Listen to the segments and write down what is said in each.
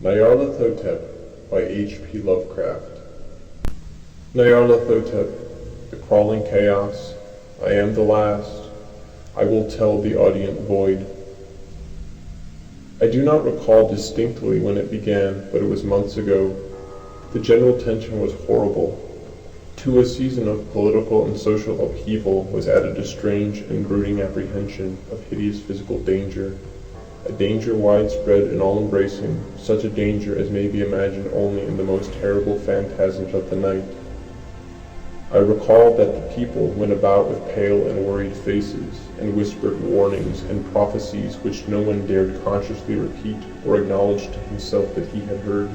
Nyarlathotep by H.P. Lovecraft. Nyarlathotep, the crawling chaos, I am the last, I will tell the audient void. I do not recall distinctly when it began, but it was months ago. The general tension was horrible. To a season of political and social upheaval was added a strange and brooding apprehension of hideous physical danger, a danger widespread and all-embracing, such a danger as may be imagined only in the most terrible phantasms of the night. I recall that the people went about with pale and worried faces, and whispered warnings and prophecies which no one dared consciously repeat or acknowledge to himself that he had heard.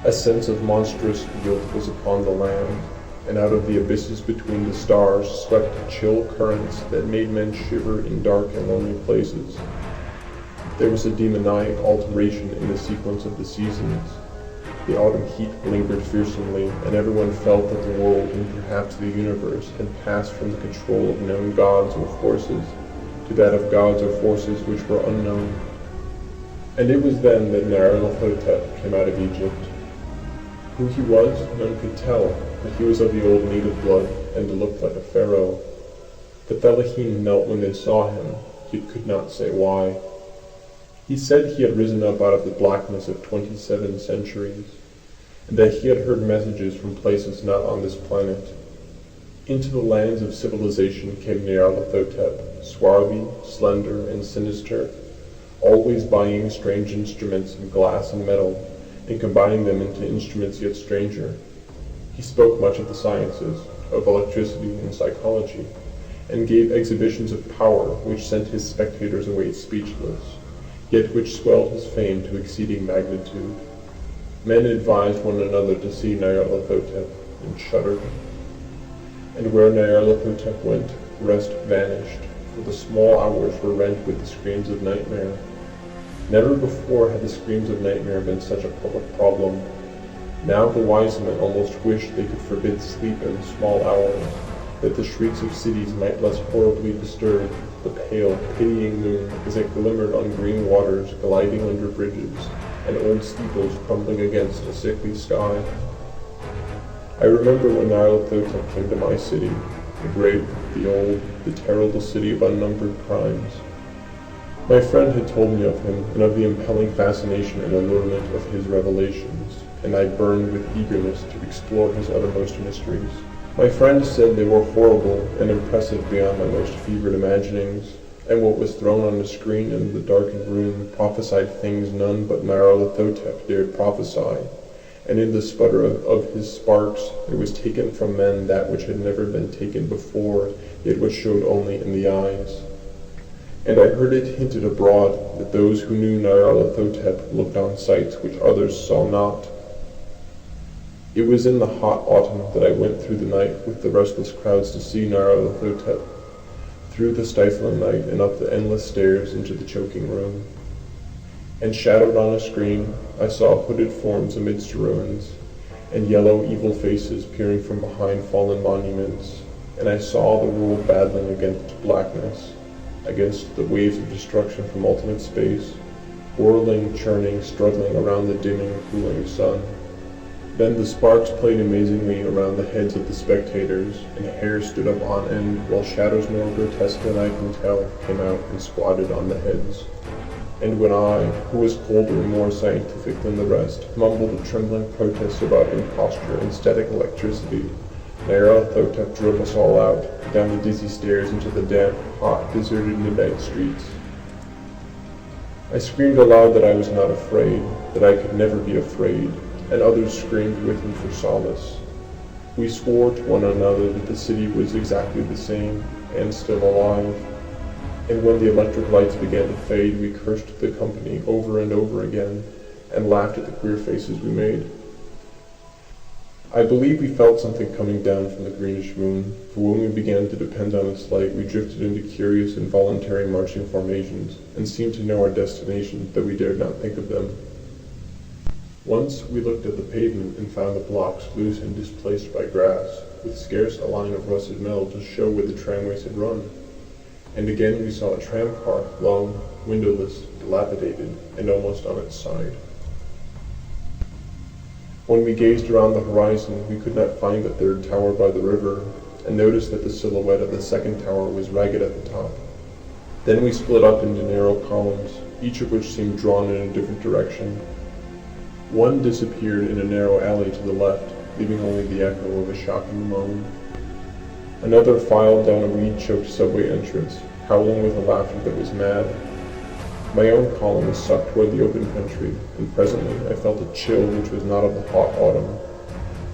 A sense of monstrous guilt was upon the land, and out of the abysses between the stars swept chill currents that made men shiver in dark and lonely places. There was a demoniac alteration in the sequence of the seasons. The autumn heat lingered fearsomely, and everyone felt that the world, and perhaps the universe, had passed from the control of known gods or forces to that of gods or forces which were unknown. And it was then that Nyarlathotep came out of Egypt. Who he was, none could tell, but he was of the old native blood, and looked like a pharaoh. The fellaheen knelt when they saw him, yet could not say why. He said he had risen up out of the blackness of 27 centuries, and that he had heard messages from places not on this planet. Into the lands of civilization came Nyarlathotep, swarthy, slender, and sinister, always buying strange instruments of glass and metal, and combining them into instruments yet stranger. He spoke much of the sciences, of electricity and psychology, and gave exhibitions of power which sent his spectators away speechless, yet which swelled his fame to exceeding magnitude. Men advised one another to see Nyarlathotep, and shuddered. And where Nyarlathotep went, rest vanished, for the small hours were rent with the screams of nightmare. Never before had the screams of nightmare been such a public problem. Now the wise men almost wished they could forbid sleep in the small hours, that the shrieks of cities might less horribly disturb the pale, pitying moon as it glimmered on green waters gliding under bridges, and old steeples crumbling against a sickly sky. I remember when Nyarlathotep came to my city, the great, the old, the terrible city of unnumbered crimes. My friend had told me of him, and of the impelling fascination and allurement of his revelations, and I burned with eagerness to explore his uttermost mysteries. My friend said they were horrible and impressive beyond my most fevered imaginings, and what was thrown on the screen in the darkened room prophesied things none but Nyarlathotep dared prophesy, and in the sputter of his sparks there was taken from men that which had never been taken before, yet which showed only in the eyes. And I heard it hinted abroad that those who knew Nyarlathotep looked on sights which others saw not. It was in the hot autumn that I went through the night with the restless crowds to see Nyarlathotep, through the stifling night and up the endless stairs into the choking room. And shadowed on a screen, I saw hooded forms amidst ruins, and yellow evil faces peering from behind fallen monuments, and I saw the world battling against blackness, against the waves of destruction from ultimate space, whirling, churning, struggling around the dimming, cooling sun. Then the sparks played amazingly around the heads of the spectators, and hair stood up on end, while shadows more grotesque than I can tell came out and squatted on the heads. And when I, who was colder and more scientific than the rest, mumbled a trembling protest about imposture and static electricity, Nyarlathotep drove us all out, down the dizzy stairs into the damp, hot, deserted midnight streets. I screamed aloud that I was not afraid, that I could never be afraid, and others screamed with me for solace. We swore to one another that the city was exactly the same, and still alive. And when the electric lights began to fade, we cursed the company over and over again, and laughed at the queer faces we made. I believe we felt something coming down from the greenish moon, for when we began to depend on its light, we drifted into curious, involuntary marching formations, and seemed to know our destination, though we dared not think of them. Once we looked at the pavement and found the blocks loose and displaced by grass, with scarce a line of rusted metal to show where the tramways had run. And again we saw a tram car, long, windowless, dilapidated, and almost on its side. When we gazed around the horizon, we could not find the third tower by the river, and noticed that the silhouette of the second tower was ragged at the top. Then we split up into narrow columns, each of which seemed drawn in a different direction. One disappeared in a narrow alley to the left, leaving only the echo of a shocking moan. Another filed down a weed-choked subway entrance, howling with a laughter that was mad. My own column was sucked toward the open country, and presently I felt a chill which was not of the hot autumn.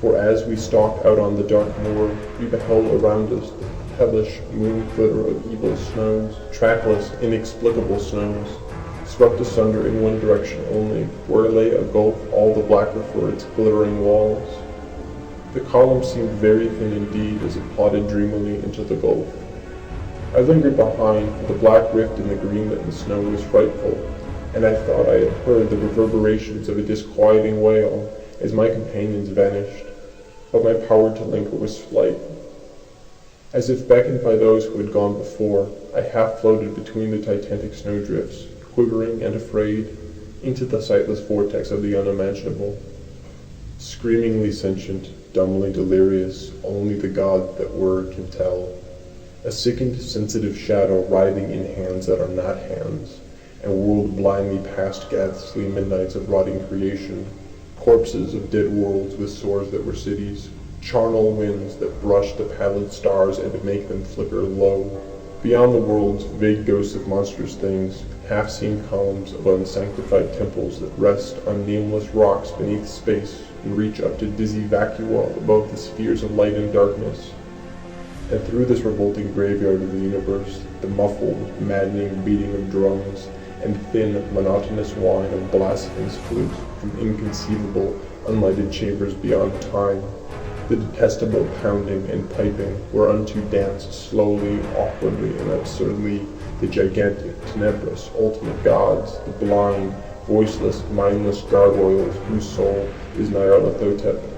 For as we stalked out on the dark moor, we beheld around us the hellish moon glitter of evil snows, trackless, inexplicable snows, swept asunder in one direction only, where lay a gulf all the blacker for its glittering walls. The column seemed very thin indeed as it plodded dreamily into the gulf. I lingered behind, for the black rift in the green-litten snow was frightful, and I thought I had heard the reverberations of a disquieting wail as my companions vanished, but my power to linger was slight. As if beckoned by those who had gone before, I half floated between the titanic snowdrifts, quivering and afraid, into the sightless vortex of the unimaginable. Screamingly sentient, dumbly delirious, only the gods that were can tell. A sickened, sensitive shadow writhing in hands that are not hands, and whirled blindly past ghastly midnights of rotting creation, corpses of dead worlds with sores that were cities, charnel winds that brush the pallid stars and make them flicker low. Beyond the worlds, vague ghosts of monstrous things, half-seen columns of unsanctified temples that rest on nameless rocks beneath space and reach up to dizzy vacua above the spheres of light and darkness. And through this revolting graveyard of the universe, the muffled, maddening beating of drums and thin, monotonous whine of blasphemous flutes from inconceivable, unlighted chambers beyond time, the detestable pounding and piping whereunto danced slowly, awkwardly, and absurdly the gigantic, tenebrous, ultimate gods, the blind, voiceless, mindless gargoyles whose soul is Nyarlathotep.